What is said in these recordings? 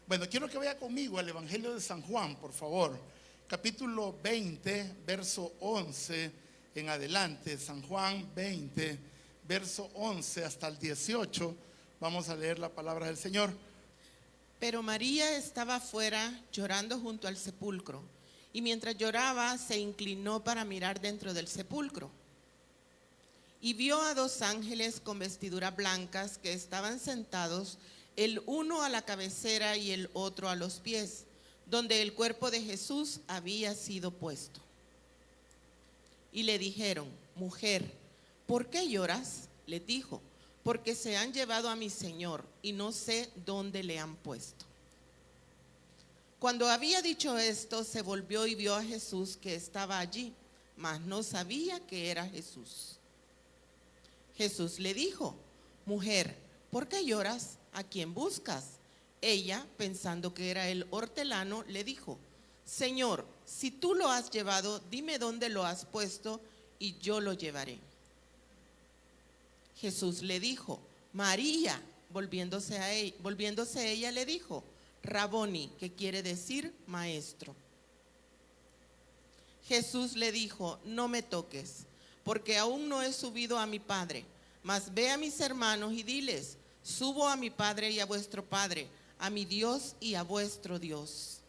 Bueno, quiero que vaya conmigo al Evangelio de San Juan, por favor. Capítulo 20, verso 11 en adelante. San Juan 20, verso 11 hasta el 18. Vamos a leer la palabra del Señor. Pero María estaba afuera llorando junto al sepulcro, y mientras lloraba se inclinó para mirar dentro del sepulcro. Y vio a dos ángeles con vestiduras blancas que estaban sentados, el uno a la cabecera y el otro a los pies, donde el cuerpo de Jesús había sido puesto. Y le dijeron: Mujer, ¿por qué lloras? Le dijo: porque se han llevado a mi Señor y no sé dónde le han puesto. Cuando había dicho esto, se volvió y vio a Jesús que estaba allí, mas no sabía que era Jesús. Jesús le dijo: Mujer, ¿por qué lloras? ¿A quién buscas? Ella, pensando que era el hortelano, le dijo: Señor, si tú lo has llevado, dime dónde lo has puesto y yo lo llevaré. Jesús le dijo: María. Volviéndose ella le dijo: Raboni, que quiere decir maestro. Jesús le dijo: No me toques, porque aún no he subido a mi Padre, mas ve a mis hermanos y diles: Subo a mi Padre y a vuestro Padre, a mi Dios y a vuestro Dios.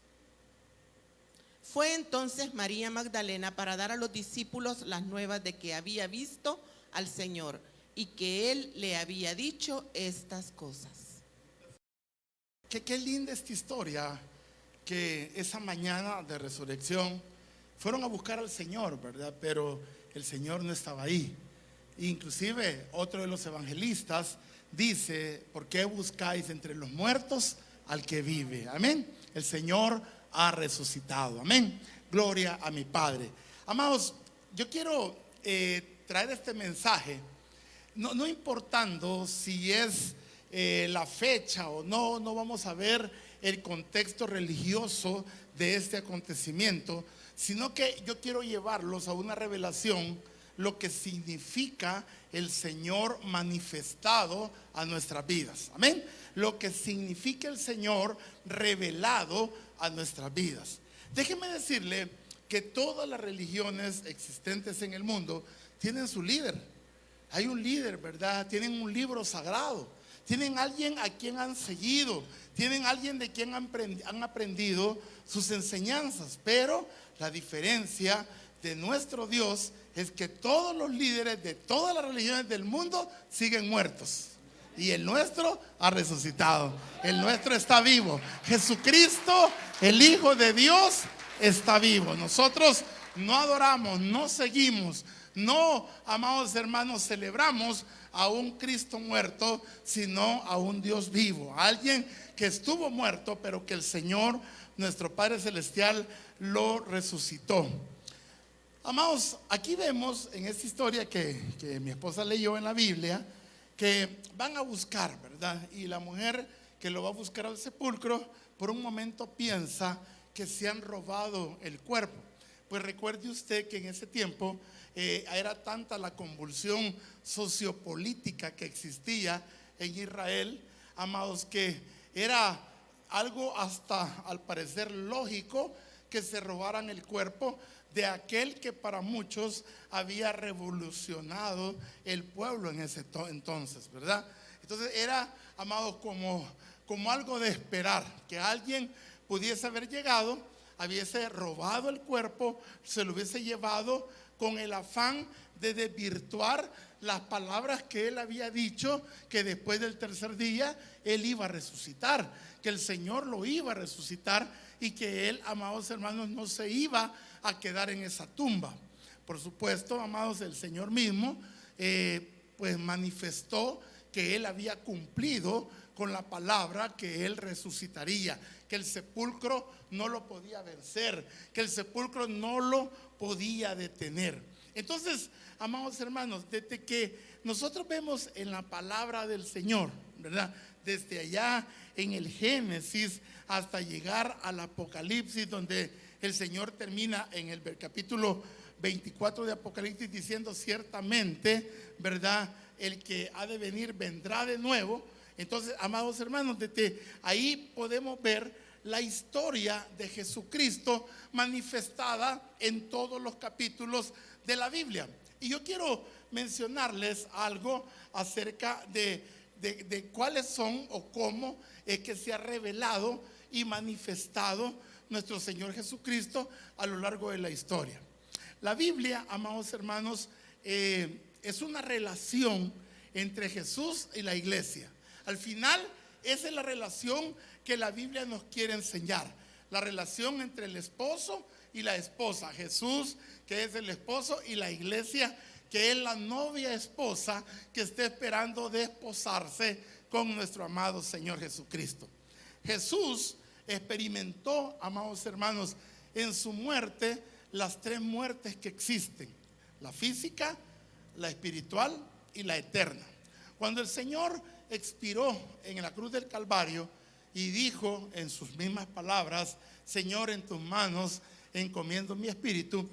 Fue entonces María Magdalena para dar a los discípulos las nuevas de que había visto al Señor y que Él le había dicho estas cosas. Qué linda esta historia, que esa mañana de resurrección fueron a buscar al Señor, ¿verdad? Pero el Señor no estaba ahí. Inclusive otro de los evangelistas dice: ¿por qué buscáis entre los muertos al que vive? Amén. El Señor ha resucitado. Amén. Gloria a mi Padre. Amados, yo quiero traer este mensaje, no importando si es la fecha o no vamos a ver el contexto religioso de este acontecimiento, sino que yo quiero llevarlos a una revelación, lo que significa el Señor manifestado a nuestras vidas. Amén. Lo que significa el Señor revelado a nuestras vidas. Déjeme decirle que todas las religiones existentes en el mundo tienen su líder. Hay un líder, ¿verdad? Tienen un libro sagrado. Tienen alguien a quien han seguido. Tienen alguien de quien han aprendido sus enseñanzas. Pero la diferencia de nuestro Dios es que todos los líderes de todas las religiones del mundo siguen muertos, y el nuestro ha resucitado. El nuestro está vivo. Jesucristo, el Hijo de Dios, está vivo. Nosotros no adoramos, no seguimos, no, amados hermanos, celebramos a un Cristo muerto, sino a un Dios vivo, a alguien que estuvo muerto, pero que el Señor, nuestro Padre Celestial, lo resucitó. Amados, aquí vemos en esta historia que mi esposa leyó en la Biblia, que van a buscar, ¿verdad? Y la mujer que lo va a buscar al sepulcro, por un momento piensa que se han robado el cuerpo. Pues recuerde usted que en ese tiempo era tanta la convulsión sociopolítica que existía en Israel, amados, que era algo hasta al parecer lógico que se robaran el cuerpo de aquel que para muchos había revolucionado el pueblo en ese entonces, ¿verdad? Entonces era, amados, como algo de esperar, que alguien pudiese haber llegado, hubiese robado el cuerpo, se lo hubiese llevado con el afán de desvirtuar las palabras que él había dicho, que después del tercer día él iba a resucitar, que el Señor lo iba a resucitar, y que él, amados hermanos, no se iba a quedar en esa tumba. Por supuesto, amados, el Señor mismo pues manifestó que él había cumplido con la palabra, que él resucitaría, que el sepulcro no lo podía vencer, que el sepulcro no lo podía detener. Entonces, amados hermanos, desde que nosotros vemos en la palabra del Señor, ¿verdad? Desde allá en el Génesis hasta llegar al Apocalipsis, donde el Señor termina en el capítulo 24 de Apocalipsis diciendo: ciertamente, ¿verdad?, el que ha de venir vendrá de nuevo. Entonces, amados hermanos, desde ahí podemos ver la historia de Jesucristo manifestada en todos los capítulos de la Biblia. Y yo quiero mencionarles algo acerca de cuáles son o cómo es que se ha revelado y manifestado nuestro Señor Jesucristo a lo largo de la historia. La Biblia, amados hermanos, es una relación entre Jesús y la iglesia. Al final, esa es la relación que la Biblia nos quiere enseñar. La relación entre el esposo y la esposa. Jesús, que es el esposo, y la iglesia, que es la novia esposa que está esperando desposarse con nuestro amado Señor Jesucristo. Jesús experimentó, amados hermanos, en su muerte las tres muertes que existen: la física, la espiritual y la eterna. Cuando el Señor expiró en la cruz del Calvario y dijo en sus mismas palabras: Señor, en tus manos encomiendo mi espíritu,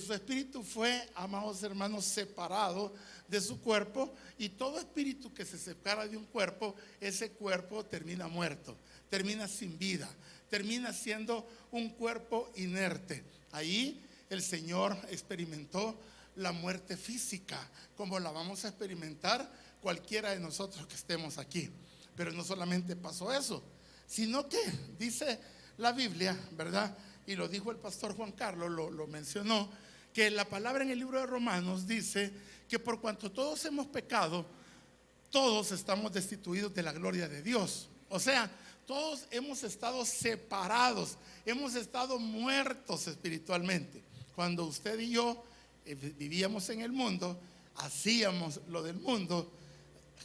su espíritu fue, amados hermanos, separado de su cuerpo, y todo espíritu que se separa de un cuerpo, ese cuerpo termina muerto, termina sin vida, termina siendo un cuerpo inerte. Ahí el Señor experimentó la muerte física, como la vamos a experimentar cualquiera de nosotros que estemos aquí. Pero no solamente pasó eso, sino que dice la Biblia, ¿verdad? Y lo dijo el pastor Juan Carlos, lo mencionó, que la palabra en el libro de Romanos dice que por cuanto todos hemos pecado, todos estamos destituidos de la gloria de Dios. O sea, todos hemos estado separados, hemos estado muertos espiritualmente. Cuando usted y yo vivíamos en el mundo, hacíamos lo del mundo,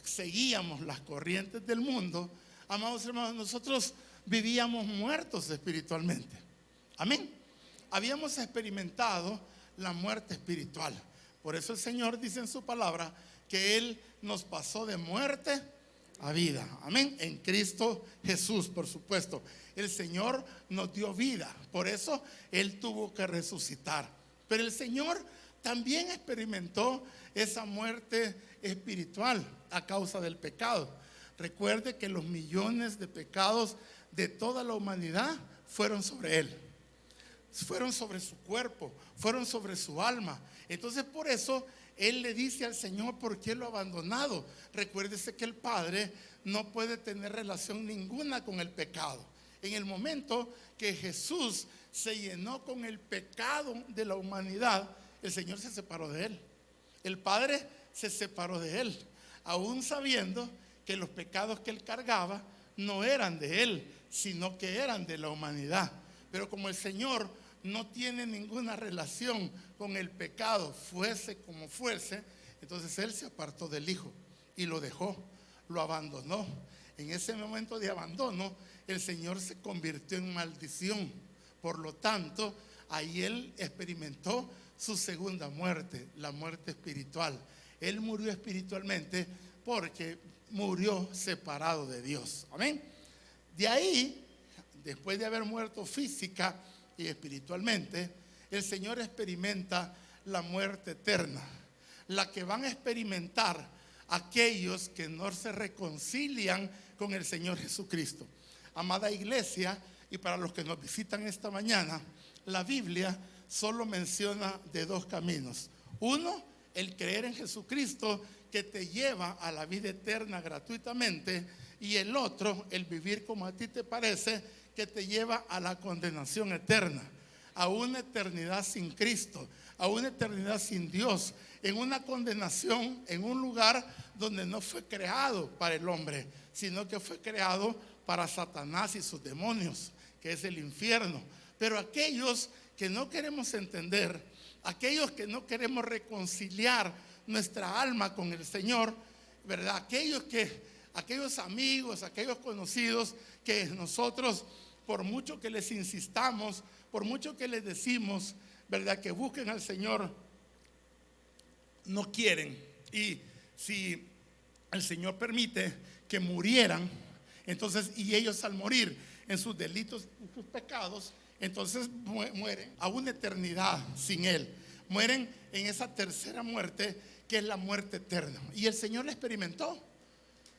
seguíamos las corrientes del mundo, amados hermanos, nosotros vivíamos muertos espiritualmente. Amén. Habíamos experimentado la muerte espiritual. Por eso el Señor dice en su palabra que Él nos pasó de muerte a vida. Amén. En Cristo Jesús, por supuesto. El Señor nos dio vida. Por eso Él tuvo que resucitar. Pero el Señor también experimentó esa muerte espiritual a causa del pecado. Recuerde que los millones de pecados de toda la humanidad fueron sobre Él. Fueron sobre su cuerpo, fueron sobre su alma. Entonces por eso Él le dice al Señor: ¿por qué lo ha abandonado? Recuérdese que el Padre no puede tener relación ninguna con el pecado. En el momento que Jesús se llenó con el pecado de la humanidad, el Señor se separó de Él. El Padre se separó de Él, aún sabiendo que los pecados que Él cargaba no eran de Él, sino que eran de la humanidad. Pero como el Señor no tiene ninguna relación con el pecado, fuese como fuese, entonces Él se apartó del Hijo y lo dejó, lo abandonó. En ese momento de abandono, el Señor se convirtió en maldición. Por lo tanto, ahí Él experimentó su segunda muerte, la muerte espiritual. Él murió espiritualmente porque murió separado de Dios. Amén. De ahí, después de haber muerto física y espiritualmente, el Señor experimenta la muerte eterna, la que van a experimentar aquellos que no se reconcilian con el Señor Jesucristo. Amada iglesia, y para los que nos visitan esta mañana, la Biblia solo menciona de dos caminos. Uno, el creer en Jesucristo, que te lleva a la vida eterna gratuitamente, y el otro, el vivir como a ti te parece, que te lleva a la condenación eterna, a una eternidad sin Cristo, a una eternidad sin Dios, en una condenación en un lugar donde no fue creado para el hombre, sino que fue creado para Satanás y sus demonios, que es el infierno. Pero aquellos que no queremos entender, aquellos que no queremos reconciliar nuestra alma con el Señor, ¿verdad? Aquellos amigos, aquellos conocidos que nosotros, por mucho que les insistamos, por mucho que les decimos, ¿verdad?, que busquen al Señor, no quieren. Y si el Señor permite que murieran, entonces, y ellos al morir en sus delitos y sus pecados, entonces mueren a una eternidad sin Él. Mueren en esa tercera muerte, que es la muerte eterna. Y el Señor la experimentó.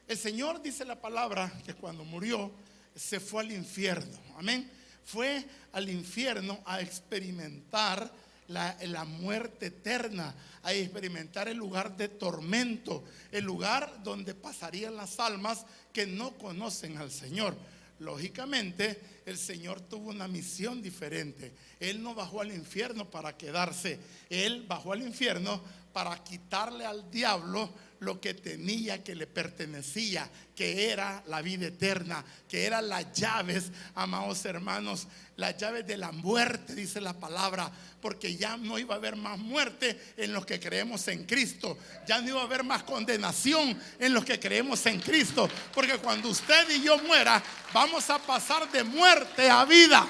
El Señor, dice la palabra, que cuando murió se fue al infierno. Amén. Fue al infierno a experimentar la muerte eterna, a experimentar el lugar de tormento, el lugar donde pasarían las almas que no conocen al Señor. Lógicamente, el Señor tuvo una misión diferente. Él no bajó al infierno para quedarse. Él bajó al infierno para quitarle al diablo lo que tenía, que le pertenecía, que era la vida eterna, que eran las llaves, amados hermanos, las llaves de la muerte, dice la palabra, porque ya no iba a haber más muerte en los que creemos en Cristo, ya no iba a haber más condenación en los que creemos en Cristo, porque cuando usted y yo muera, vamos a pasar de muerte a vida.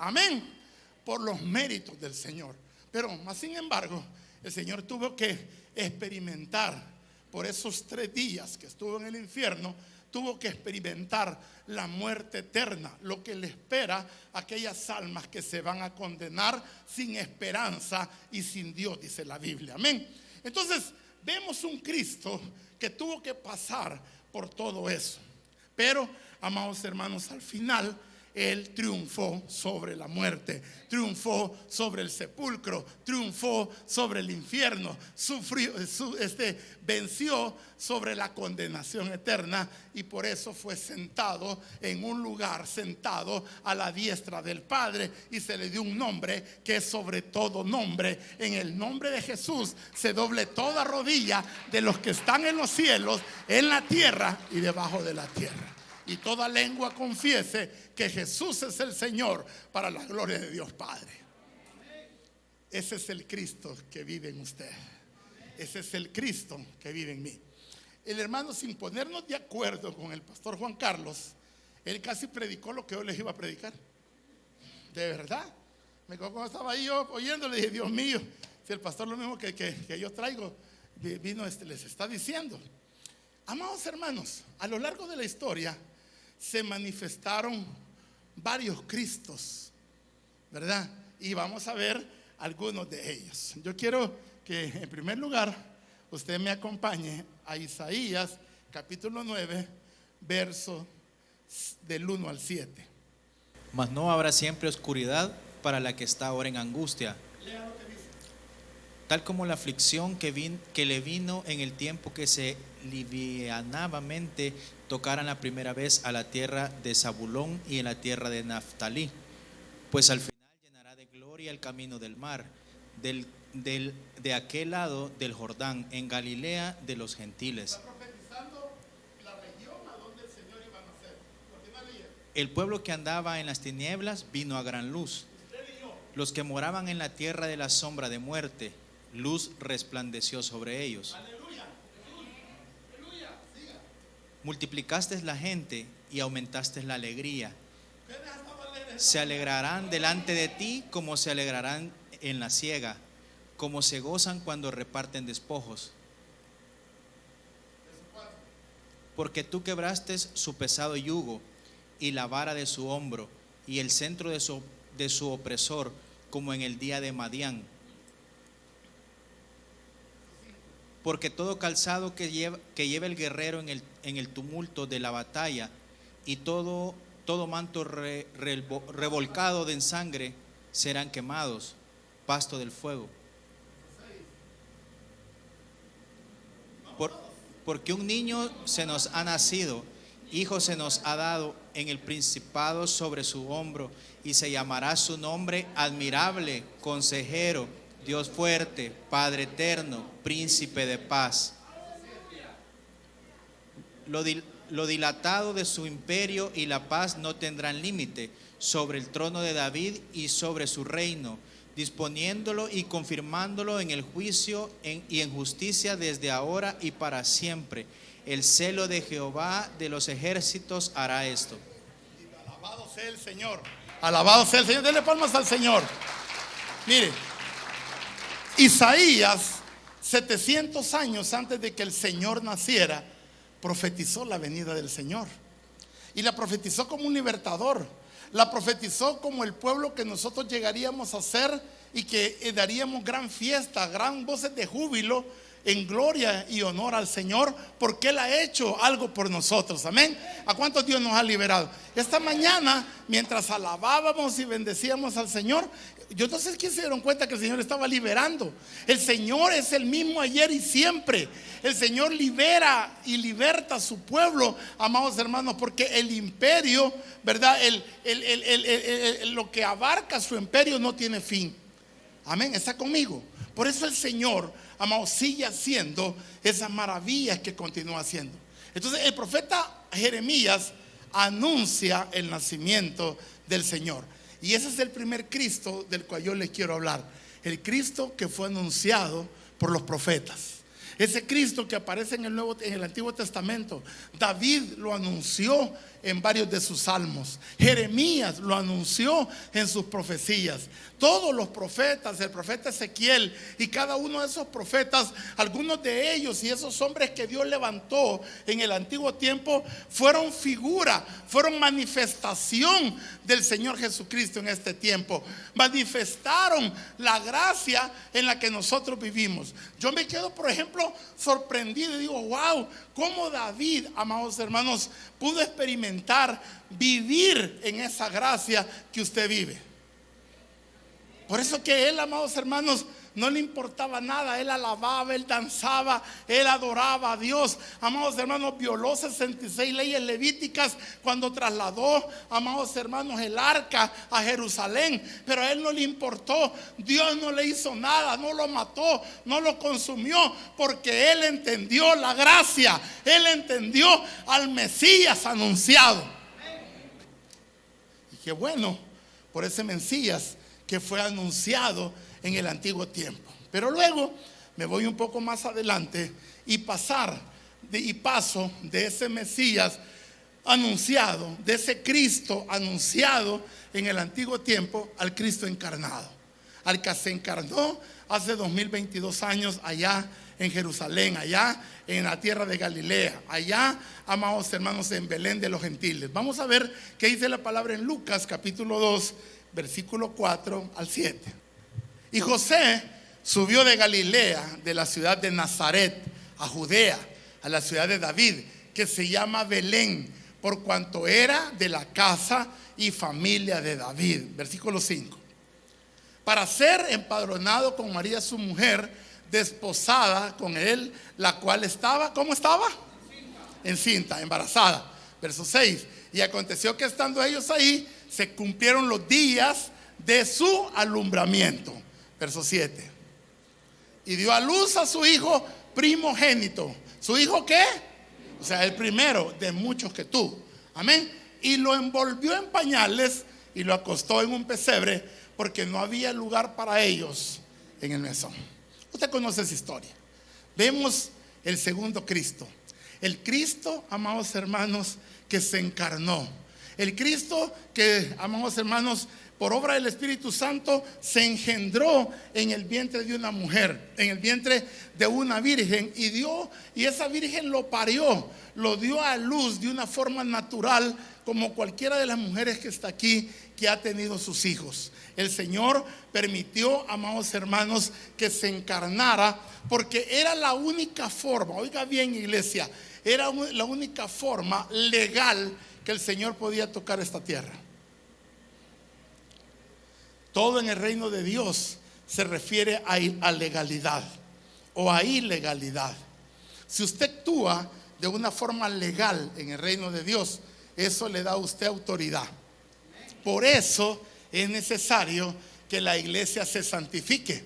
Amén. Por los méritos del Señor. Pero más sin embargo, el Señor tuvo que experimentar por esos 3 días que estuvo en el infierno, tuvo que experimentar la muerte eterna, lo que le espera a aquellas almas que se van a condenar sin esperanza y sin Dios, dice la Biblia. Amén. Entonces vemos un Cristo que tuvo que pasar por todo eso, pero, amados hermanos, al final Él triunfó sobre la muerte, triunfó sobre el sepulcro, triunfó sobre el infierno, venció sobre la condenación eterna, y por eso fue sentado en un lugar, sentado a la diestra del Padre, y se le dio un nombre que es sobre todo nombre. En el nombre de Jesús se doble toda rodilla de los que están en los cielos, en la tierra y debajo de la tierra, y toda lengua confiese que Jesús es el Señor, para la gloria de Dios Padre. Ese es el Cristo que vive en usted. Ese es el Cristo que vive en mí. El hermano, sin ponernos de acuerdo con el pastor Juan Carlos, él casi predicó lo que yo les iba a predicar. De verdad. Me acuerdo cuando estaba ahí yo oyendo, le dije, Dios mío, si el pastor lo mismo que yo traigo, vino les está diciendo. Amados hermanos, a lo largo de la historia se manifestaron varios Cristos, ¿verdad? Y vamos a ver algunos de ellos. Yo quiero que en primer lugar usted me acompañe a Isaías capítulo 9, verso del 1 al 7. Mas no habrá siempre oscuridad para la que está ahora en angustia, tal como la aflicción que le vino en el tiempo que se livianamente tocaran la primera vez a la tierra de Zabulón y en la tierra de Naftalí, pues al final llenará de gloria el camino del mar, de aquel lado del Jordán, en Galilea de los gentiles. Está profetizando la región a donde el Señor iba a nacer. Continúa leyendo. El pueblo que andaba en las tinieblas vino a gran luz. Los que moraban en la tierra de la sombra de muerte, luz resplandeció sobre ellos. Aleluya. Aleluya. Siga. Multiplicaste la gente y aumentaste la alegría. ¿Ustedes han estado alegres? Se alegrarán delante de ti como se alegrarán en la siega, como se gozan cuando reparten despojos. Porque tú quebraste su pesado yugo y la vara de su hombro y el centro de su opresor, como en el día de Madián. Porque todo calzado que lleva el guerrero en el tumulto de la batalla, y todo manto revolcado de sangre serán quemados, pasto del fuego. Porque un niño se nos ha nacido, hijo se nos ha dado, en el principado sobre su hombro, y se llamará su nombre admirable, consejero, Dios fuerte, Padre eterno, príncipe de paz. Lo dilatado de su imperio y la paz no tendrán límite sobre el trono de David y sobre su reino, disponiéndolo y confirmándolo en el juicio y en justicia desde ahora y para siempre. El celo de Jehová de los ejércitos hará esto. Alabado sea el Señor. Alabado sea el Señor. Denle palmas al Señor. Mire, Isaías, 700 años antes de que el Señor naciera, profetizó la venida del Señor. Y la profetizó como un libertador. La profetizó como el pueblo que nosotros llegaríamos a ser, y que daríamos gran fiesta, gran voces de júbilo, en gloria y honor al Señor, porque Él ha hecho algo por nosotros. Amén. ¿A cuántos Dios nos ha liberado? Esta mañana, mientras alabábamos y bendecíamos al Señor, yo no sé quién se dieron cuenta que el Señor estaba liberando. El Señor es el mismo ayer y siempre. El Señor libera y liberta a su pueblo, amados hermanos, porque el imperio, ¿verdad? Lo que abarca su imperio no tiene fin. Amén, está conmigo. Por eso el Señor, amados, sigue haciendo esas maravillas que continúa haciendo. Entonces el profeta Jeremías anuncia el nacimiento del Señor. Y ese es el primer Cristo del cual yo les quiero hablar. El Cristo que fue anunciado por los profetas. Ese Cristo que aparece en el Antiguo Testamento. David lo anunció en varios de sus salmos. Jeremías lo anunció en sus profecías. Todos los profetas, el profeta Ezequiel y cada uno de esos profetas, algunos de ellos y esos hombres que Dios levantó en el antiguo tiempo, fueron figura, fueron manifestación del Señor Jesucristo en este tiempo. Manifestaron la gracia en la que nosotros vivimos. Yo me quedo, por ejemplo, sorprendido y digo, wow, cómo David, amados hermanos, pudo experimentar, vivir en esa gracia que usted vive. Por eso que él, amados hermanos, no le importaba nada. Él alababa, él danzaba, él adoraba a Dios. Amados hermanos, violó 66 leyes levíticas cuando trasladó, amados hermanos, el arca a Jerusalén. Pero a él no le importó. Dios no le hizo nada, no lo mató, no lo consumió, porque él entendió la gracia. Él entendió al Mesías anunciado. Y qué bueno por ese Mesías que fue anunciado en el antiguo tiempo. Pero luego me voy un poco más adelante y paso de ese Mesías anunciado, de ese Cristo anunciado en el antiguo tiempo, al Cristo encarnado, al que se encarnó hace 2022 años allá en Jerusalén, allá en la tierra de Galilea, allá, amados hermanos, en Belén de los gentiles. Vamos a ver qué dice la palabra en Lucas capítulo 2, versículo 4 al 7. Y José subió de Galilea, de la ciudad de Nazaret, a Judea, a la ciudad de David, que se llama Belén, por cuanto era de la casa y familia de David. Versículo 5. Para ser empadronado con María su mujer, desposada con él, la cual estaba, ¿cómo estaba? Encinta, embarazada. Verso 6. Y aconteció que estando ellos ahí, se cumplieron los días de su alumbramiento. Verso 7. Y dio a luz a su hijo primogénito. ¿Su hijo qué? O sea, el primero de muchos que tuvo. Amén. Y lo envolvió en pañales y lo acostó en un pesebre, porque no había lugar para ellos en el mesón. Usted conoce esa historia. Vemos el segundo Cristo. El Cristo, amados hermanos, que se encarnó. El Cristo que, amados hermanos, por obra del Espíritu Santo se engendró en el vientre de una mujer, en el vientre de una virgen, y esa virgen lo parió, lo dio a luz de una forma natural, como cualquiera de las mujeres que está aquí que ha tenido sus hijos. El Señor permitió, amados hermanos, que se encarnara, porque era la única forma, oiga bien, iglesia, era la única forma legal que el Señor podía tocar esta tierra. Todo en el reino de Dios se refiere a legalidad o a ilegalidad. Si usted actúa de una forma legal en el reino de Dios, eso le da a usted autoridad. Por eso es necesario que la iglesia se santifique.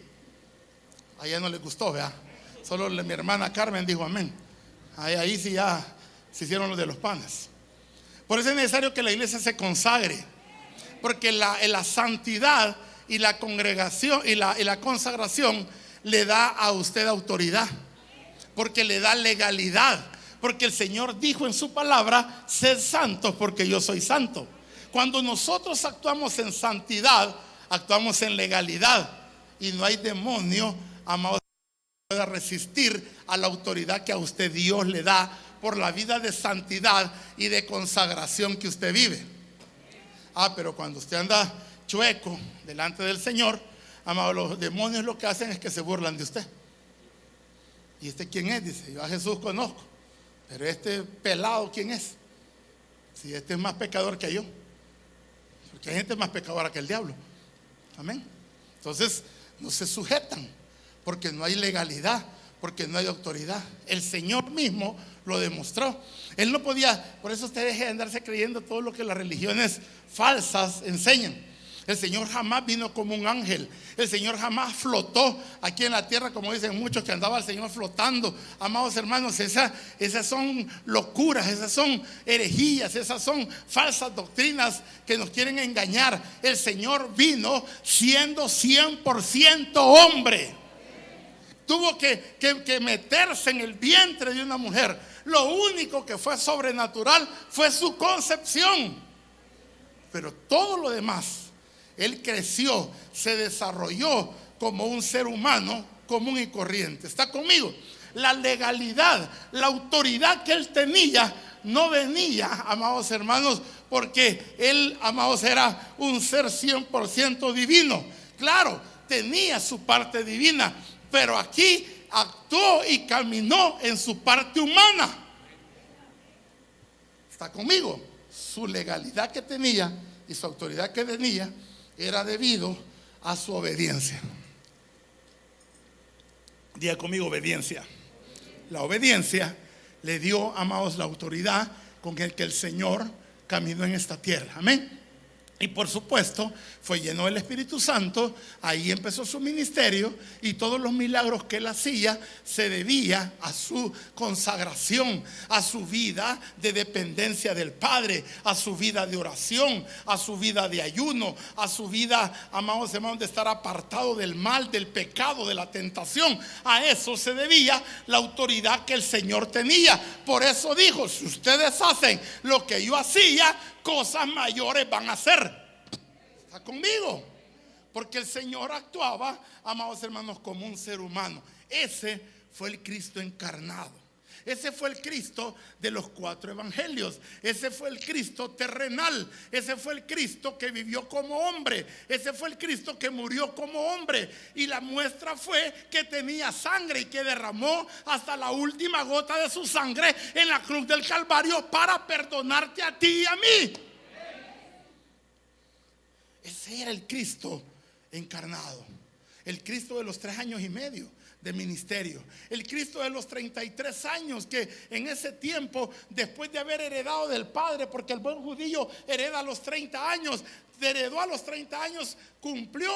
A ella no le gustó, ¿verdad? Solo mi hermana Carmen dijo amén. Ahí sí ya se hicieron los de los panes. Por eso es necesario que la iglesia se consagre, porque la santidad y la congregación y la consagración le da a usted autoridad, porque le da legalidad, porque el Señor dijo en su palabra: sed santos porque yo soy santo. Cuando nosotros actuamos en santidad, actuamos en legalidad, y no hay demonio, amado, que pueda resistir a la autoridad que a usted Dios le da por la vida de santidad y de consagración que usted vive. Pero cuando usted anda chueco delante del Señor, amado, los demonios lo que hacen es que se burlan de usted. ¿Y este quién es? Dice, yo a Jesús conozco, pero este pelado, ¿quién es? Si este es más pecador que yo, porque hay gente más pecadora que el diablo. Amén. Entonces no se sujetan, porque no hay legalidad, porque no hay autoridad. El Señor mismo lo demostró. Él no podía, por eso usted deje de andarse creyendo todo lo que las religiones falsas enseñan. El Señor jamás vino como un ángel. El Señor jamás flotó aquí en la tierra, como dicen muchos, que andaba el Señor flotando. Amados hermanos, esas son locuras, esas son herejías, esas son falsas doctrinas que nos quieren engañar. El Señor vino siendo 100% hombre. Tuvo que meterse en el vientre de una mujer. Lo único que fue sobrenatural fue su concepción. Pero todo lo demás, Él creció, se desarrolló como un ser humano común y corriente. ¿Está conmigo? La legalidad, la autoridad que Él tenía no venía, amados hermanos, porque Él, amados, era un ser 100% divino. Claro, tenía su parte divina, pero aquí actuó y caminó en su parte humana. ¿Está conmigo? Su legalidad que tenía y su autoridad que tenía era debido a su obediencia. Diga conmigo, obediencia. La obediencia le dio, amados, la autoridad con el que el Señor caminó en esta tierra. Amén. Y por supuesto fue lleno del Espíritu Santo. Ahí empezó su ministerio, y todos los milagros que Él hacía se debía a su consagración, a su vida de dependencia del Padre, a su vida de oración, a su vida de ayuno, a su vida, amados hermanos, de estar apartado del mal, del pecado, de la tentación. A eso se debía la autoridad que el Señor tenía. Por eso dijo: si ustedes hacen lo que yo hacía, cosas mayores van a hacer. ¿Está conmigo? Porque el Señor actuaba, amados hermanos, como un ser humano. Ese fue el Cristo encarnado. Ese fue el Cristo de los 4 evangelios. Ese fue el Cristo terrenal. Ese fue el Cristo que vivió como hombre. Ese fue el Cristo que murió como hombre. Y la muestra fue que tenía sangre y que derramó hasta la última gota de su sangre en la cruz del Calvario para perdonarte a ti y a mí. Ese era el Cristo encarnado. El Cristo de los 3 años y medio de ministerio. El Cristo de los 33 años, que en ese tiempo, después de haber heredado del Padre, porque el buen judío hereda a los 30 años, heredó a los 30 años, cumplió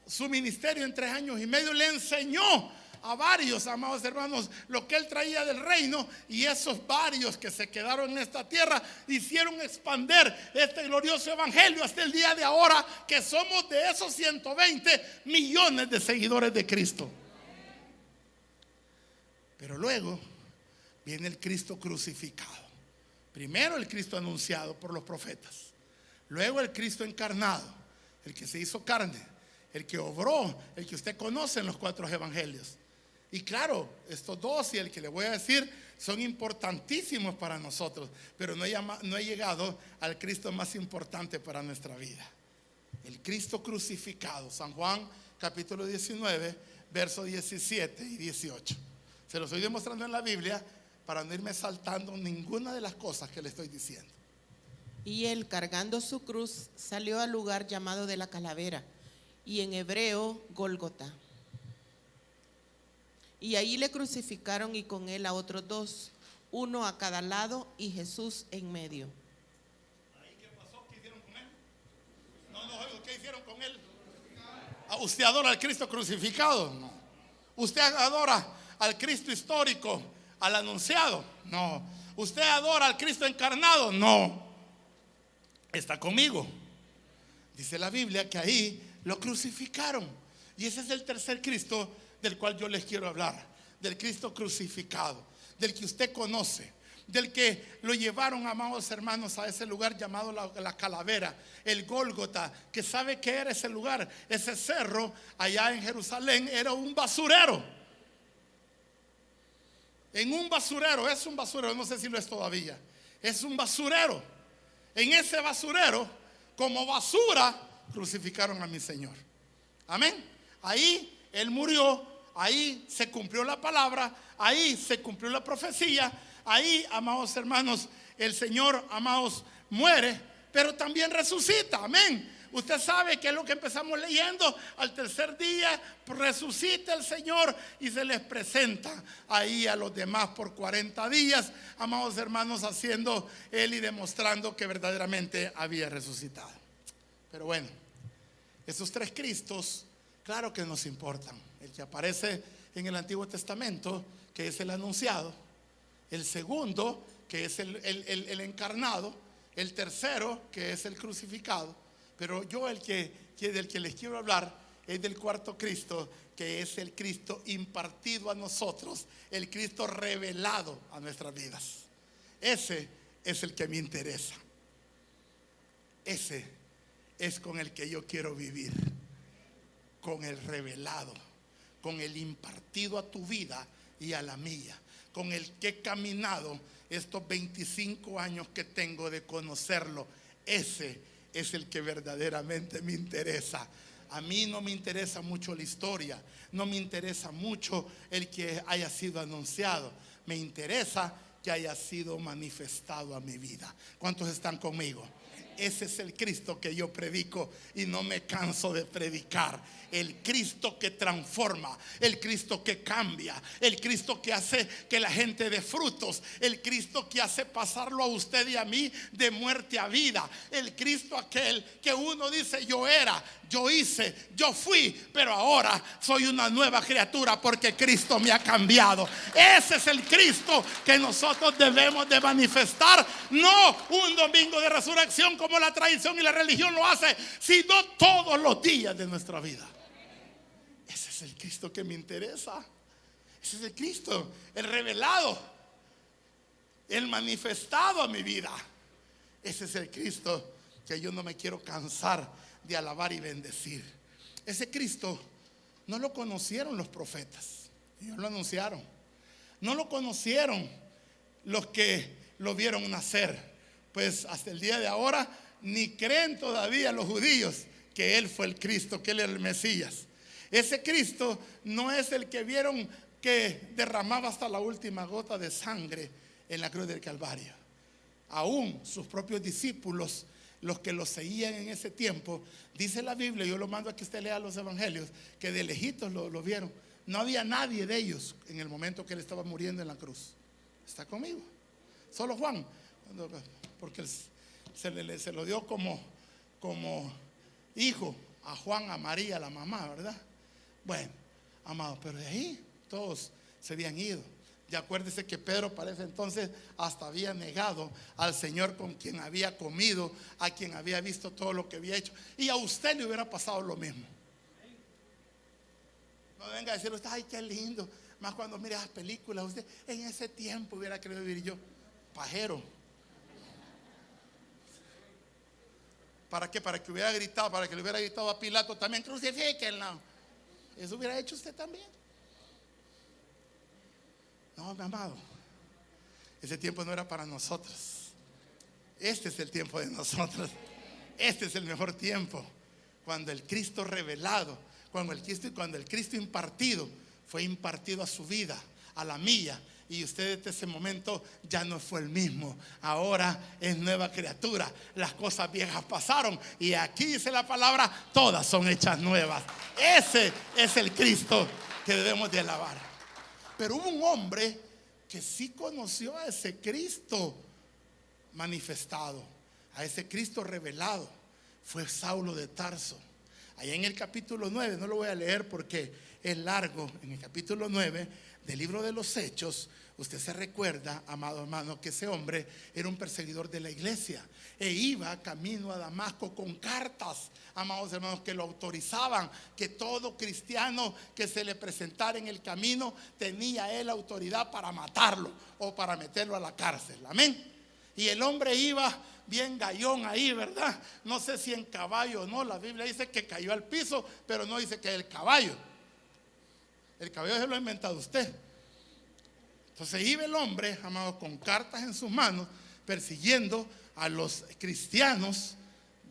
su ministerio en 3 años y medio, le enseñó a varios, amados hermanos, lo que Él traía del reino, y esos varios que se quedaron en esta tierra hicieron expander este glorioso evangelio hasta el día de ahora, que somos de esos 120 millones de seguidores de Cristo. Pero luego viene el Cristo crucificado. Primero el Cristo anunciado por los profetas, luego el Cristo encarnado, el que se hizo carne, el que obró, el que usted conoce en los 4 evangelios. Y claro, estos 2 y el que le voy a decir son importantísimos para nosotros, pero no he llegado al Cristo más importante para nuestra vida: el Cristo crucificado. San Juan capítulo 19, versos 17 y 18. Se lo estoy demostrando en la Biblia para no irme saltando ninguna de las cosas que le estoy diciendo. Y él, cargando su cruz, salió al lugar llamado de la Calavera, y en hebreo Gólgota. Y ahí le crucificaron, y con él a otros 2, uno a cada lado y Jesús en medio. ¿Ahí qué pasó? ¿Qué hicieron con él? No, ¿qué hicieron con él? ¿Usted adora al Cristo crucificado? No. ¿Usted adora al Cristo histórico, al anunciado? No. ¿Usted adora al Cristo encarnado? No. ¿Está conmigo? Dice la Biblia que ahí lo crucificaron. Y ese es el tercer Cristo del cual yo les quiero hablar: del Cristo crucificado, del que usted conoce, del que lo llevaron, amados hermanos, a ese lugar llamado la Calavera, el Gólgota. Que sabe qué era ese lugar. Ese cerro allá en Jerusalén era un basurero. En un basurero, es un basurero, no sé si lo es todavía, es un basurero. En ese basurero, como basura, crucificaron a mi Señor. Amén. Ahí Él murió ahí se cumplió la palabra, ahí se cumplió la profecía, ahí, amados hermanos, el Señor, amados, muere, pero también resucita, amén. Usted sabe que es lo que empezamos leyendo. Al tercer día resucita el Señor y se les presenta ahí a los demás por 40 días, amados hermanos, haciendo Él y demostrando que verdaderamente había resucitado. Pero bueno, esos tres Cristos, claro que nos importan. El que aparece en el Antiguo Testamento, que es el anunciado; el segundo, que es el encarnado; el tercero, que es el crucificado. Pero yo del que les quiero hablar es del cuarto Cristo, que es el Cristo impartido a nosotros, el Cristo revelado a nuestras vidas. Ese es el que me interesa. Ese es con el que yo quiero vivir, con el revelado, con el impartido a tu vida y a la mía, con el que he caminado estos 25 años que tengo de conocerlo. Ese es el que verdaderamente me interesa. A mí no me interesa mucho la historia, no me interesa mucho el que haya sido anunciado, me interesa que haya sido manifestado a mi vida. ¿Cuántos están conmigo? Ese es el Cristo que yo predico y no me canso de predicar. El Cristo que transforma, el Cristo que cambia, el Cristo que hace que la gente dé frutos, el Cristo que hace pasarlo a usted y a mí de muerte a vida, el Cristo aquel que uno dice: yo era, yo hice, yo fui, pero ahora soy una nueva criatura porque Cristo me ha cambiado. Ese es el Cristo que nosotros debemos de manifestar, no un domingo de resurrección como la tradición y la religión lo hace, sino todos los días de nuestra vida. Ese es el Cristo que me interesa. Ese es el Cristo, el revelado, el manifestado a mi vida. Ese es el Cristo que yo no me quiero cansar de alabar y bendecir. Ese Cristo no lo conocieron los profetas, ellos lo anunciaron. No lo conocieron los que lo vieron nacer, pues hasta el día de ahora ni creen todavía los judíos que Él fue el Cristo, que Él era el Mesías. Ese Cristo no es el que vieron que derramaba hasta la última gota de sangre en la cruz del Calvario. Aún sus propios discípulos, los que lo seguían en ese tiempo, dice la Biblia, yo lo mando a que usted lea los evangelios, que de lejitos lo vieron. No había nadie de ellos en el momento que Él estaba muriendo en la cruz. ¿Está conmigo? Solo Juan, porque se lo dio como hijo a Juan, a María, la mamá, ¿verdad? Bueno, amados, pero de ahí todos se habían ido. Y acuérdese que Pedro para ese entonces hasta había negado al Señor con quien había comido, a quien había visto todo lo que había hecho. Y a usted le hubiera pasado lo mismo. No venga a decir usted: ay, qué lindo. Más cuando mire las películas, usted en ese tiempo hubiera querido vivir yo. Pajero. ¿Para qué? Para que hubiera gritado, para que le hubiera gritado a Pilato también: crucifíquenlo. Eso hubiera hecho usted también. No, mi amado, ese tiempo no era para nosotros. Este es el tiempo de nosotros. Este es el mejor tiempo, cuando el Cristo revelado, cuando el Cristo impartido fue impartido a su vida, a la mía. Y usted desde ese momento ya no fue el mismo. Ahora es nueva criatura. Las cosas viejas pasaron y aquí dice la palabra: todas son hechas nuevas. Ese es el Cristo que debemos de alabar. Pero hubo un hombre que sí conoció a ese Cristo manifestado, a ese Cristo revelado. Fue Saulo de Tarso. Allá en el capítulo 9, no lo voy a leer porque es largo. En el capítulo 9 del libro de los Hechos, usted se recuerda, amado hermano, que ese hombre era un perseguidor de la iglesia e iba camino a Damasco con cartas, amados hermanos, que lo autorizaban, que todo cristiano que se le presentara en el camino tenía él autoridad para matarlo o para meterlo a la cárcel. Amén. Y el hombre iba bien gallón ahí, ¿verdad? No sé si en caballo o no. La Biblia dice que cayó al piso, pero no dice que el caballo. El caballo se lo ha inventado usted. Entonces iba el hombre, amado, con cartas en sus manos, persiguiendo a los cristianos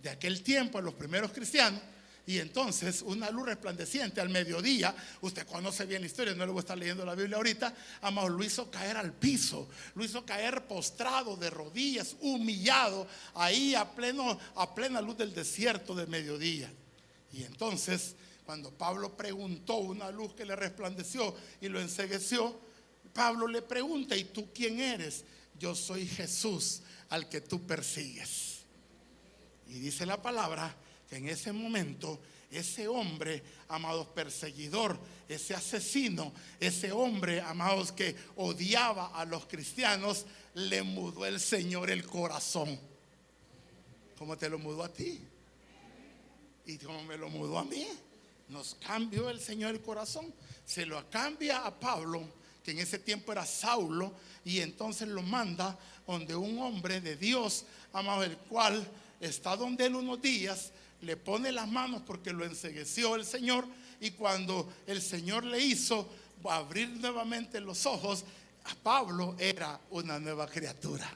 de aquel tiempo, a los primeros cristianos. Y entonces una luz resplandeciente al mediodía, usted conoce bien la historia, no le voy a estar leyendo la Biblia ahorita, amado, lo hizo caer al piso, lo hizo caer postrado de rodillas, humillado, ahí a plena luz del desierto de mediodía. Y entonces, cuando Pablo preguntó, una luz que le resplandeció y lo encegueció, Pablo le pregunta: ¿y tú quién eres? Yo soy Jesús al que tú persigues. Y dice la palabra que en ese momento ese hombre, amados, perseguidor, ese asesino, ese hombre, amados, que odiaba a los cristianos, le mudó el Señor el corazón. ¿Cómo te lo mudó a ti? Y como me lo mudó a mí. Nos cambió el Señor el corazón. Se lo cambia a Pablo, que en ese tiempo era Saulo, y entonces lo manda donde un hombre de Dios, amado, el cual está donde él unos días, le pone las manos porque lo encegueció el Señor, y cuando el Señor le hizo abrir nuevamente los ojos, a Pablo era una nueva criatura.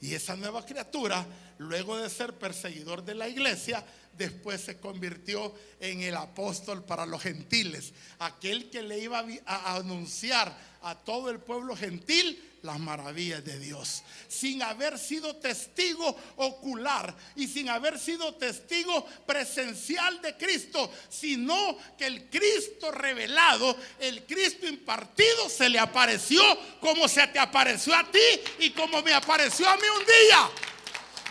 Y esa nueva criatura, luego de ser perseguidor de la iglesia, después se convirtió en el apóstol para los gentiles, aquel que le iba a anunciar a todo el pueblo gentil las maravillas de Dios, sin haber sido testigo ocular y sin haber sido testigo presencial de Cristo, sino que el Cristo revelado, el Cristo impartido, se le apareció como se te apareció a ti y como me apareció a mí un día.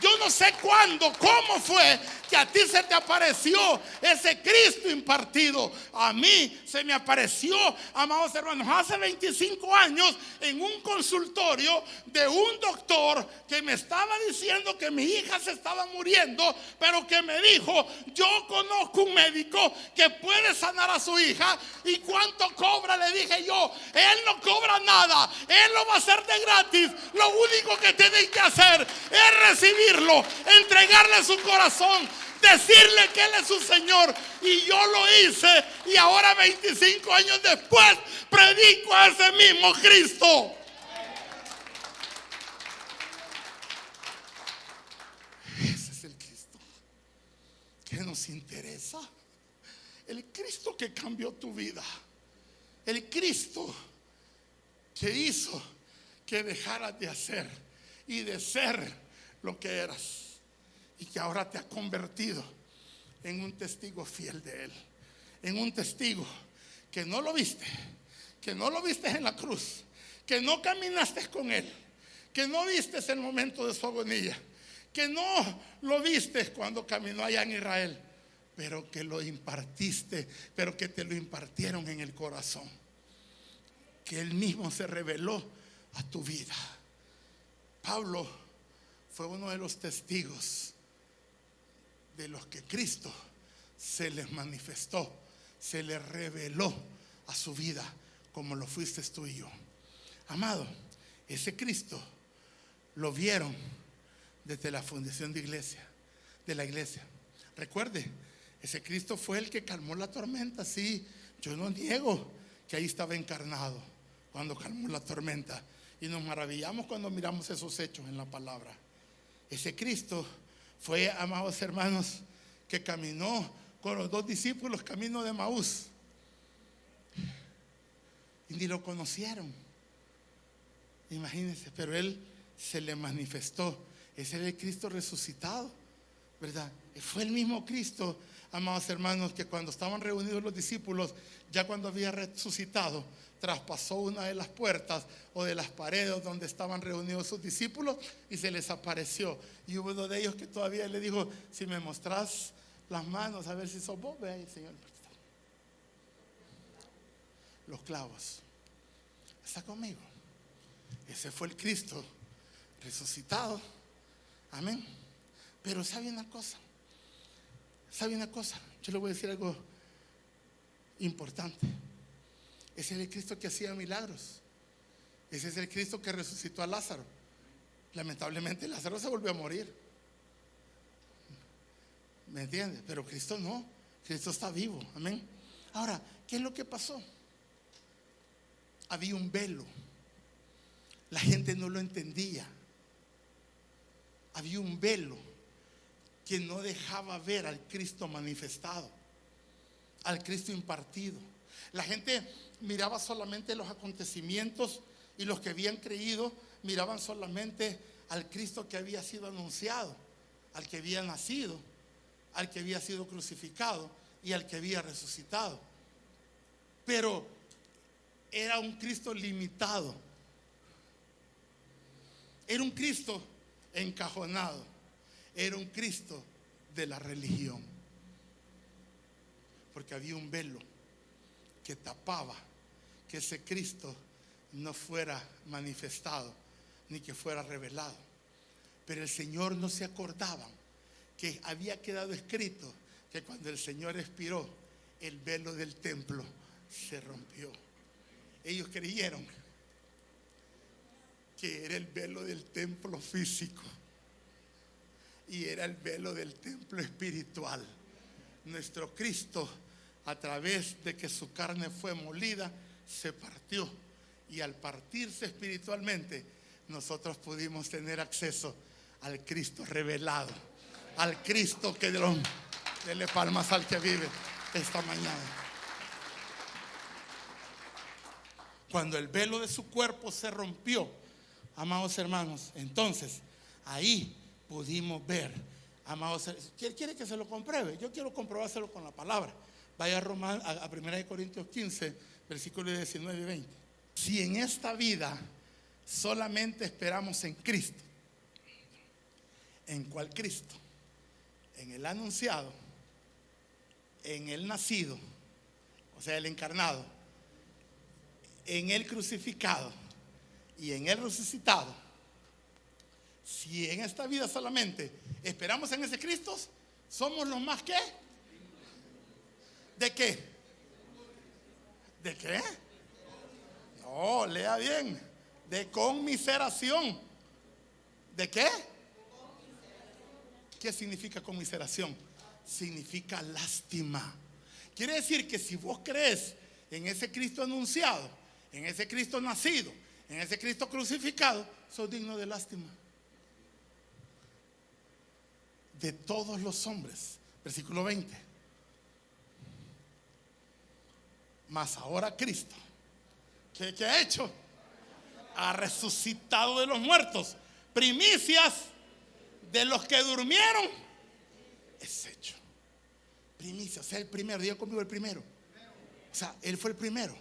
Yo no sé cuándo, cómo fue que a ti se te apareció ese Cristo impartido. A mí se me apareció, amados hermanos, hace 25 años en un consultorio de un doctor que me estaba diciendo que mi hija se estaba muriendo, pero que me dijo: yo conozco un médico que puede sanar a su hija. ¿Y cuánto cobra? Le dije yo: él no cobra nada, él lo va a hacer de gratis. Lo único que tienen que hacer es recibirlo, entregarle su corazón, decirle que él es su Señor. Y yo lo hice, y ahora 25 años después predico a ese mismo Cristo. Ese es el Cristo que nos interesa, el Cristo que cambió tu vida, el Cristo que hizo que dejaras de hacer y de ser lo que eras, y que ahora te ha convertido en un testigo fiel de Él, en un testigo que no lo viste, que no lo viste en la cruz, que no caminaste con Él, que no viste el momento de su agonía, que no lo viste cuando caminó allá en Israel, pero que lo impartiste, pero que te lo impartieron en el corazón, que Él mismo se reveló a tu vida. Pablo fue uno de los testigos de los que Cristo se les manifestó, se les reveló a su vida, como lo fuiste tú y yo. Amado, ese Cristo lo vieron desde la fundación de la iglesia. Recuerde, ese Cristo fue el que calmó la tormenta. Sí, yo no niego que ahí estaba encarnado cuando calmó la tormenta, y nos maravillamos cuando miramos esos hechos en la palabra. Ese Cristo fue, amados hermanos, que caminó con los 2 discípulos camino de Maús, y ni lo conocieron, imagínense, pero Él se le manifestó. Ese era el Cristo resucitado, ¿verdad? Fue el mismo Cristo, amados hermanos, que cuando estaban reunidos los discípulos, ya cuando había resucitado, traspasó una de las puertas o de las paredes donde estaban reunidos sus discípulos y se les apareció. Y hubo uno de ellos que todavía le dijo: si me mostrás las manos, a ver si sos vos. Ve ahí, Señor, los clavos. Está conmigo. Ese fue el Cristo resucitado. Amén. Pero ¿sabe una cosa? Yo le voy a decir algo importante. Ese es el Cristo que hacía milagros. Ese es el Cristo que resucitó a Lázaro. Lamentablemente Lázaro se volvió a morir, ¿me entiende? Pero Cristo no. Cristo está vivo. Amén. Ahora, ¿qué es lo que pasó? Había un velo. La gente no lo entendía. Había un velo que no dejaba ver al Cristo manifestado, al Cristo impartido. La gente miraba solamente los acontecimientos, y los que habían creído miraban solamente al Cristo que había sido anunciado, al que había nacido, al que había sido crucificado y al que había resucitado. Pero era un Cristo limitado, era un Cristo encajonado, era un Cristo de la religión, porque había un velo que tapaba que ese Cristo no fuera manifestado ni que fuera revelado. Pero el Señor no se acordaba que había quedado escrito que cuando el Señor expiró, el velo del templo se rompió. Ellos creyeron que era el velo del templo físico y era el velo del templo espiritual. Nuestro Cristo, a través de que su carne fue molida, se partió, y al partirse espiritualmente, nosotros pudimos tener acceso al Cristo revelado, al Cristo que dele palmas al que vive esta mañana. Cuando el velo de su cuerpo se rompió, amados hermanos, entonces ahí pudimos ver, amados. ¿Quiere que se lo compruebe? Yo quiero comprobárselo con la palabra. Vaya a 1 Corintios 15, versículos 19 y 20. Si en esta vida solamente esperamos en Cristo, ¿en cuál Cristo? En el anunciado, en el nacido, o sea, el encarnado, en el crucificado y en el resucitado. Si en esta vida solamente esperamos en ese Cristo, somos los más ¿qué? ¿De qué? ¿De qué? No, lea bien. De conmiseración. ¿De qué? ¿Qué significa conmiseración? Significa lástima. Quiere decir que si vos crees en ese Cristo anunciado, en ese Cristo nacido, en ese Cristo crucificado, sos digno de lástima. De todos los hombres. Versículo 20. Mas ahora Cristo, ¿qué ha hecho? Ha resucitado de los muertos, primicias de los que durmieron, es hecho. Primicia, o sea, el primero. Diga conmigo, el primero. O sea, Él fue el primero.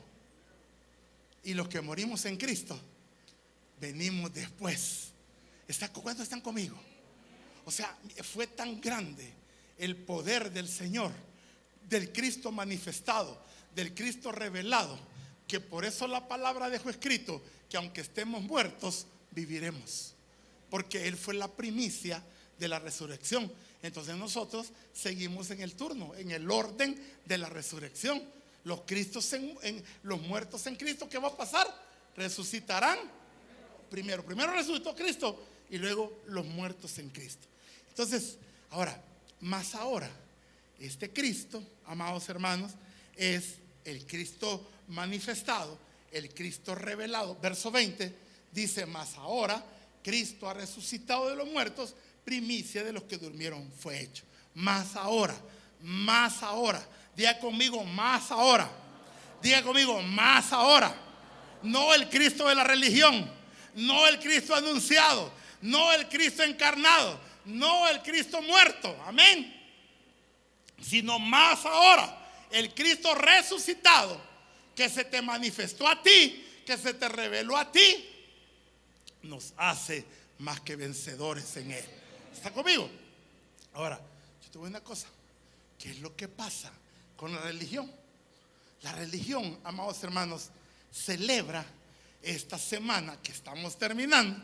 Y los que morimos en Cristo, venimos después. ¿Cuántos están conmigo? O sea, fue tan grande el poder del Señor, del Cristo manifestado, del Cristo revelado, que por eso la palabra dejó escrito que aunque estemos muertos, viviremos, porque Él fue la primicia de la resurrección. Entonces nosotros seguimos en el turno, en el orden de la resurrección. Los muertos en Cristo, ¿qué va a pasar? Resucitarán primero resucitó Cristo y luego los muertos en Cristo. Entonces, más ahora, este Cristo, amados hermanos, es el Cristo manifestado, el Cristo revelado. Verso 20 dice: más ahora Cristo ha resucitado de los muertos, primicia de los que durmieron fue hecho. Más ahora, más ahora. Diga conmigo, más ahora. Diga conmigo, más ahora. No el Cristo de la religión, no el Cristo anunciado, no el Cristo encarnado, no el Cristo muerto, amén, sino más ahora el Cristo resucitado, que se te manifestó a ti, que se te reveló a ti, nos hace más que vencedores en Él. ¿Está conmigo? Ahora, yo te voy a decir una cosa. ¿Qué es lo que pasa con la religión? La religión, amados hermanos, celebra esta semana que estamos terminando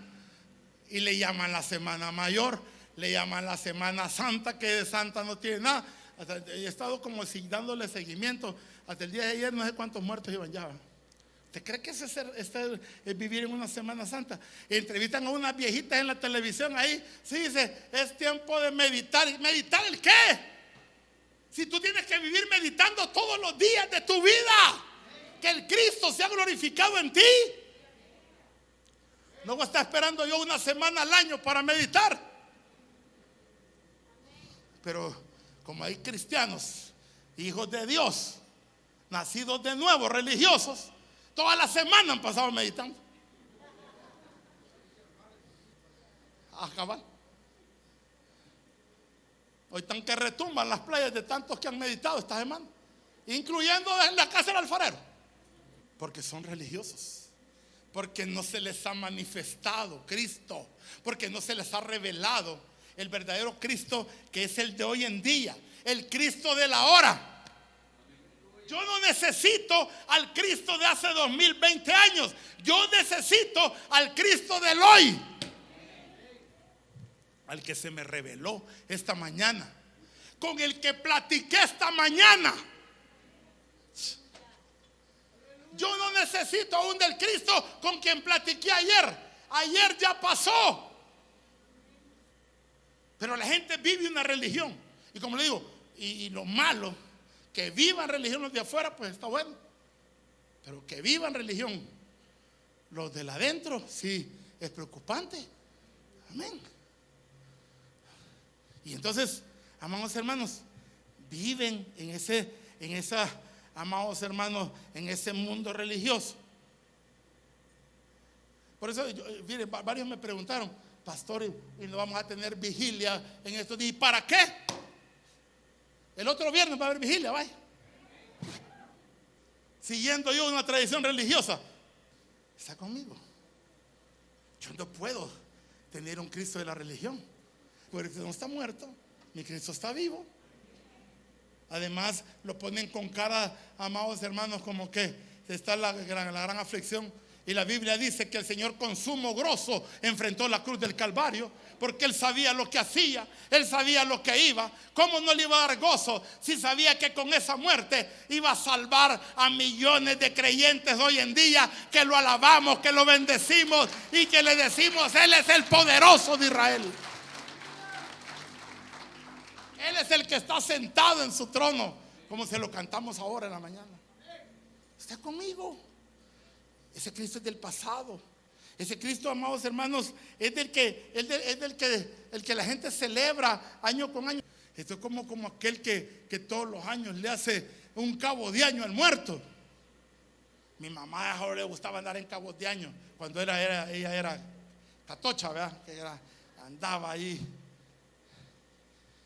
y le llaman la Semana Mayor, le llaman la Semana Santa, que de santa no tiene nada. He estado como dándole seguimiento. Hasta el día de ayer no sé cuántos muertos iban ya. ¿Usted cree que es vivir en una Semana Santa? Entrevistan a unas viejitas en la televisión ahí. Sí, dice, es tiempo de meditar. ¿Meditar el qué? Si tú tienes que vivir meditando todos los días de tu vida, que el Cristo sea glorificado en ti. No voy a estar esperando yo una semana al año para meditar. Pero como hay cristianos, hijos de Dios, nacidos de nuevo, religiosos, toda la semana han pasado meditando. Acabar. Hoy están que retumban las playas de tantos que han meditado esta semana, incluyendo en la casa del alfarero, porque son religiosos, porque no se les ha manifestado Cristo, porque no se les ha revelado el verdadero Cristo, que es el de hoy en día, el Cristo de la hora. Yo no necesito al Cristo de hace 2020 años, yo necesito al Cristo del hoy, al que se me reveló esta mañana, con el que platiqué esta mañana. Yo no necesito aún del Cristo con quien platiqué ayer. Ayer ya pasó. Pero la gente vive una religión. Y como le digo, y lo malo, que vivan religión los de afuera, pues está bueno. Pero que vivan religión los de adentro, sí, es preocupante. Amén. Y entonces, amados hermanos, viven en esa, amados hermanos, en ese mundo religioso. Por eso, mire, varios me preguntaron, pastor, y no vamos a tener vigilia en estos días. ¿Y para qué? El otro viernes va a haber vigilia, vaya. Siguiendo yo una tradición religiosa. Está conmigo. Yo no puedo tener un Cristo de la religión, porque no está muerto, mi Cristo está vivo. Además lo ponen con cara, amados hermanos, como que está la gran aflicción. Y la Biblia dice que el Señor con sumo gozo enfrentó la cruz del Calvario, porque Él sabía lo que hacía, Él sabía lo que iba. ¿Cómo no le iba a dar gozo si sabía que con esa muerte iba a salvar a millones de creyentes hoy en día, que lo alabamos, que lo bendecimos y que le decimos: Él es el poderoso de Israel? Él es el que está sentado en su trono, como se lo cantamos ahora en la mañana. Está conmigo. Ese Cristo es del pasado. Ese Cristo, amados hermanos, es del que la gente celebra año con año. Esto es como aquel que todos los años le hace un cabo de año al muerto. Mi mamá ahora le gustaba andar en cabos de año cuando ella era catocha, ¿verdad? Que andaba ahí.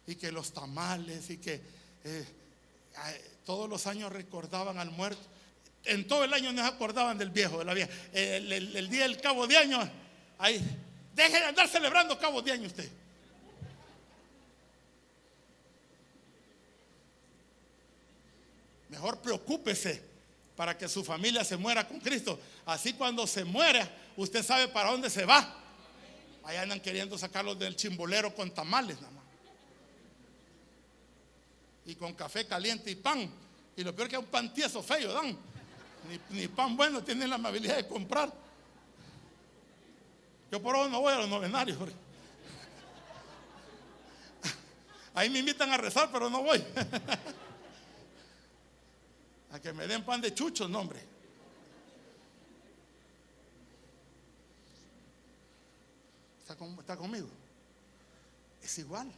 Y que los tamales, y que todos los años recordaban al muerto. En todo el año no se acordaban del viejo, de la vieja. El día del cabo de año, ahí, deje de andar celebrando cabos de año usted. Mejor preocúpese para que su familia se muera con Cristo. Así cuando se muera, usted sabe para dónde se va. Allá andan queriendo sacarlos del chimbolero con tamales nada más, y con café caliente y pan. Y lo peor que es un pan tieso feo dan. Ni pan bueno tienen la amabilidad de comprar. Yo por ahora no voy a los novenarios. Ahí me invitan a rezar, pero no voy. A que me den pan de chuchos, no, hombre. ¿Está conmigo? Es igual.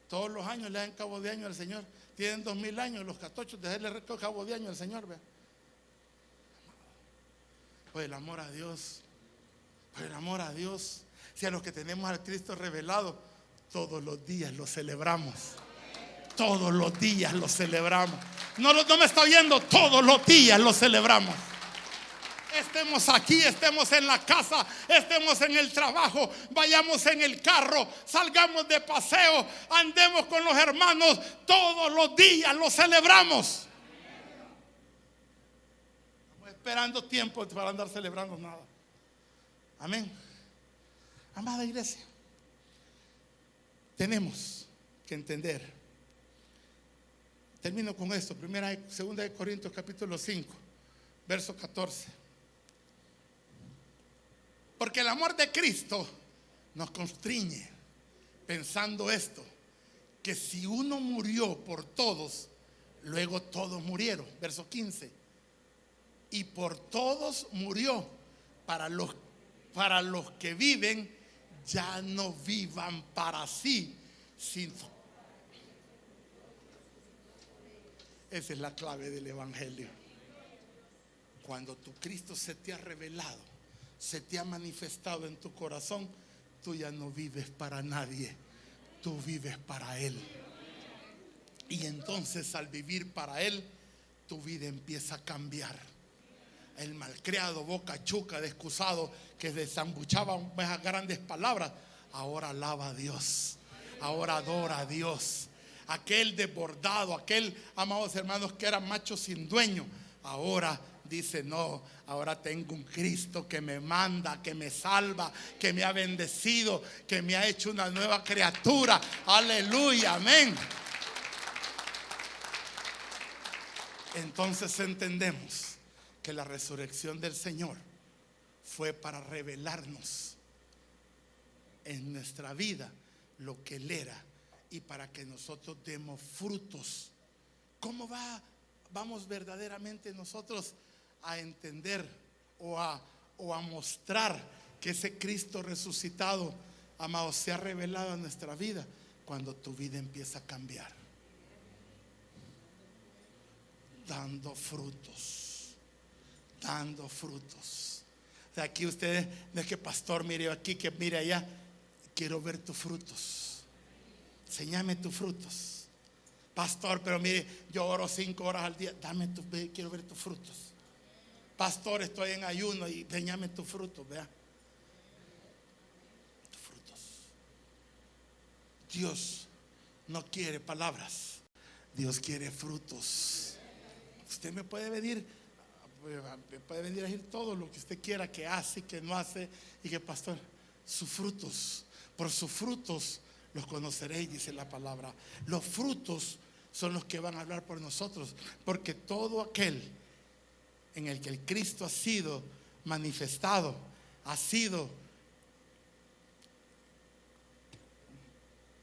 Todos los años le dan cabo de año al Señor. Tienen 2000 años los catochos de darle cabo de año al Señor. ¿Ve? Pues el amor a Dios. Pues el amor a Dios. Si a los que tenemos al Cristo revelado, todos los días lo celebramos. Todos los días lo celebramos. No me está oyendo, todos los días lo celebramos. Estemos aquí, estemos en la casa, estemos en el trabajo, vayamos en el carro, salgamos de paseo, andemos con los hermanos, todos los días lo celebramos. Estamos esperando tiempo para andar celebrando nada. Amén. Amada iglesia, tenemos que entender. Termino con esto, segunda de Corintios capítulo 5, verso 14. Porque el amor de Cristo nos constriñe, pensando esto, que si uno murió por todos, luego todos murieron. Verso 15. Y por todos murió, para los que viven, ya no vivan para sí, Esa es la clave del Evangelio. Cuando tu Cristo se te ha revelado, se te ha manifestado en tu corazón, tú ya no vives para nadie, tú vives para Él. Y entonces al vivir para Él, tu vida empieza a cambiar. El malcriado, boca chuca, descusado, que desambuchaba esas grandes palabras, ahora alaba a Dios, ahora adora a Dios. Aquel desbordado, aquel, amados hermanos, que era macho sin dueño, ahora dice: no, ahora tengo un Cristo que me manda, que me salva, que me ha bendecido, que me ha hecho una nueva criatura. Aleluya, amén. Entonces entendemos que la resurrección del Señor fue para revelarnos en nuestra vida lo que Él era y para que nosotros demos frutos. ¿Cómo vamos verdaderamente nosotros a entender o a mostrar que ese Cristo resucitado, amado, se ha revelado en nuestra vida? Cuando tu vida empieza a cambiar, dando frutos, dando frutos. De aquí ustedes, no es que pastor mire aquí, que mire allá. Quiero ver tus frutos. Enséñame tus frutos. Pastor, pero mire, yo oro 5 horas al día. Quiero ver tus frutos. Pastor, estoy en ayuno y enséñame tus frutos. Vea, tus frutos. Dios no quiere palabras, Dios quiere frutos. Usted me puede venir a decir todo lo que usted quiera que hace y que no hace, y que pastor, sus frutos, por sus frutos los conoceréis, dice la palabra. Los frutos son los que van a hablar por nosotros, porque todo aquel en el que el Cristo ha sido manifestado, ha sido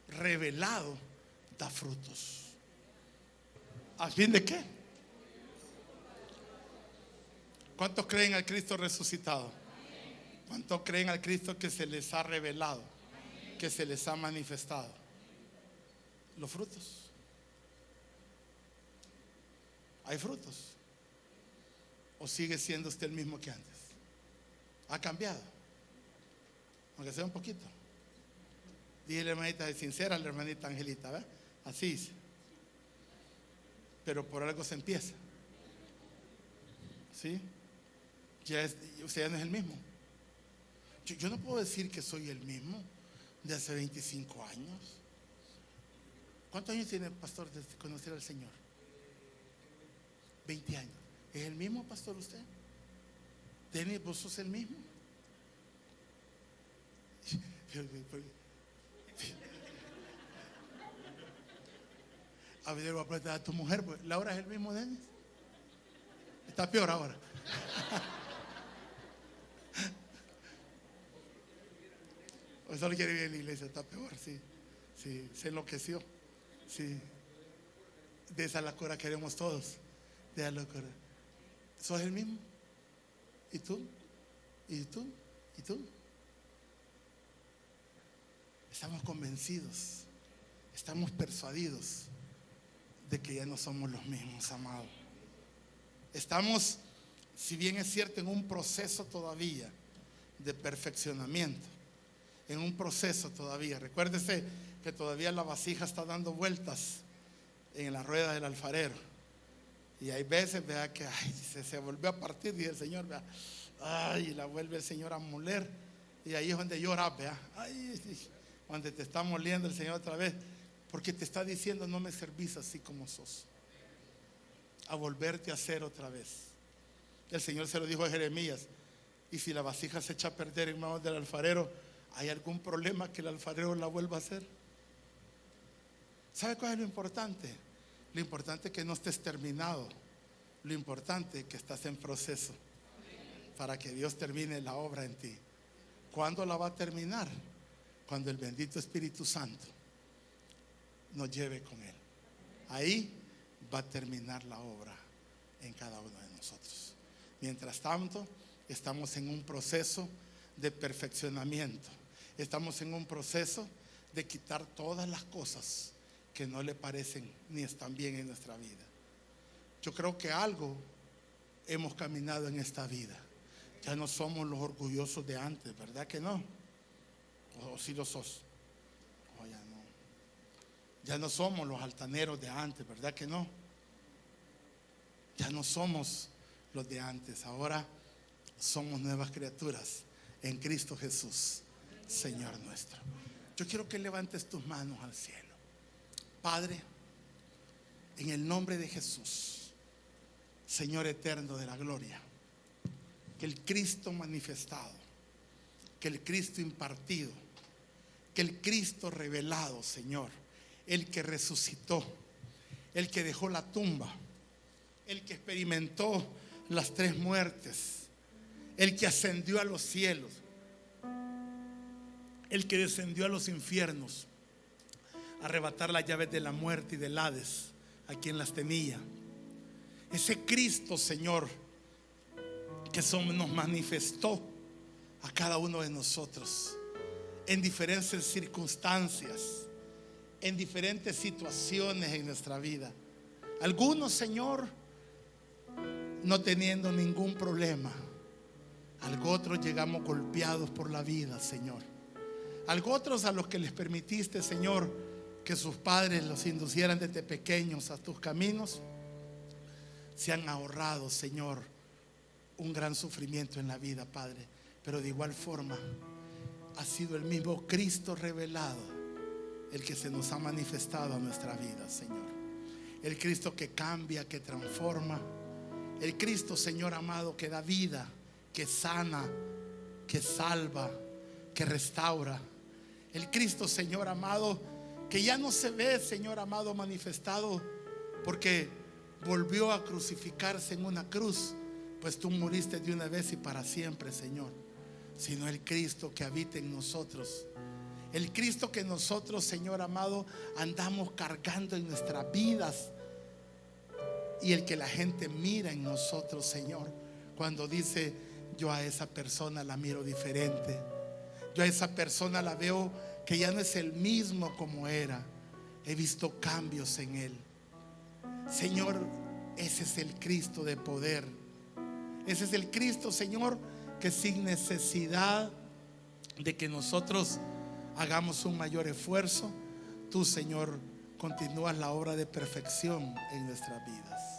revelado, da frutos. ¿A fin de qué? ¿Cuántos creen al Cristo resucitado? ¿Cuántos creen al Cristo que se les ha revelado, que se les ha manifestado? Los frutos. ¿Hay frutos? ¿O sigue siendo usted el mismo que antes? ¿Ha cambiado? Aunque sea un poquito. Dije la hermanita sincera, la hermanita Angelita, ¿verdad? Así dice. Pero por algo se empieza. ¿Sí? Usted ya no es el mismo. Yo no puedo decir que soy el mismo de hace 25 años. ¿Cuántos años tiene el pastor desde conocer al Señor? 20 años. ¿Es el mismo, pastor, usted? Denis, ¿vos sos el mismo? A ver, voy a preguntar a tu mujer, pues, ¿Laura es el mismo, Denis? Está peor ahora. O solo quiere vivir en la iglesia, está peor, sí. Sí, se enloqueció. Sí. De esa locura queremos todos. De esa locura. ¿Sos el mismo? ¿Y tú? ¿Y tú? ¿Y tú? Estamos convencidos, estamos persuadidos de que ya no somos los mismos, amados. Estamos, si bien es cierto, en un proceso todavía de perfeccionamiento, en un proceso todavía. Recuérdese que todavía la vasija está dando vueltas en la rueda del alfarero. Y hay veces, vea, que se volvió a partir, dice el Señor, vea, y la vuelve el Señor a moler. Y ahí es donde lloras, vea, donde te está moliendo el Señor otra vez, porque te está diciendo: no me servís así como sos, a volverte a hacer otra vez. El Señor se lo dijo a Jeremías: y si la vasija se echa a perder en manos del alfarero, ¿hay algún problema que el alfarero la vuelva a hacer? ¿Sabe cuál es lo importante? Lo importante es que no estés terminado. Lo importante es que estás en proceso para que Dios termine la obra en ti. ¿Cuándo la va a terminar? Cuando el bendito Espíritu Santo nos lleve con Él. Ahí va a terminar la obra en cada uno de nosotros. Mientras tanto, estamos en un proceso de perfeccionamiento. Estamos en un proceso de quitar todas las cosas que no le parecen ni están bien en nuestra vida. yo creo que algo hemos caminado en esta vida. Ya no somos los orgullosos de antes, ¿verdad que no? ¿O si lo sos? Oh, ya no. Ya no somos los altaneros de antes, ¿verdad que no? Ya no somos los de antes. Ahora somos nuevas criaturas en Cristo Jesús, Señor nuestro. Yo quiero que levantes tus manos al cielo. Padre, en el nombre de Jesús, Señor eterno de la gloria, que el Cristo manifestado, que el Cristo impartido, que el Cristo revelado, Señor, el que resucitó, el que dejó la tumba, el que experimentó las 3 muertes, el que ascendió a los cielos, el que descendió a los infiernos, a arrebatar las llaves de la muerte y del Hades, a quien las tenía. Ese Cristo, Señor, que nos manifestó a cada uno de nosotros en diferentes circunstancias, en diferentes situaciones en nuestra vida. Algunos, Señor, no teniendo ningún problema. Algo otros llegamos golpeados por la vida, Señor. Algo otros a los que les permitiste, Señor, que sus padres los inducieran desde pequeños a tus caminos, se han ahorrado, Señor, un gran sufrimiento en la vida, Padre. Pero de igual forma ha sido el mismo Cristo revelado el que se nos ha manifestado a nuestra vida, Señor. El Cristo que cambia, que transforma. El Cristo, Señor amado, que da vida, que sana, que salva, que restaura. El Cristo, Señor amado, que ya no se ve, Señor amado, manifestado porque volvió a crucificarse en una cruz, pues tú muriste de una vez y para siempre, Señor. Sino el Cristo que habita en nosotros, el Cristo que nosotros, Señor amado, andamos cargando en nuestras vidas, y el que la gente mira en nosotros, Señor, cuando dice: yo a esa persona la miro diferente, yo a esa persona la veo que ya no es el mismo como era, he visto cambios en él. Señor, ese es el Cristo de poder. Ese es el Cristo, Señor, que sin necesidad de que nosotros hagamos un mayor esfuerzo, tú, Señor, continúas la obra de perfección en nuestras vidas.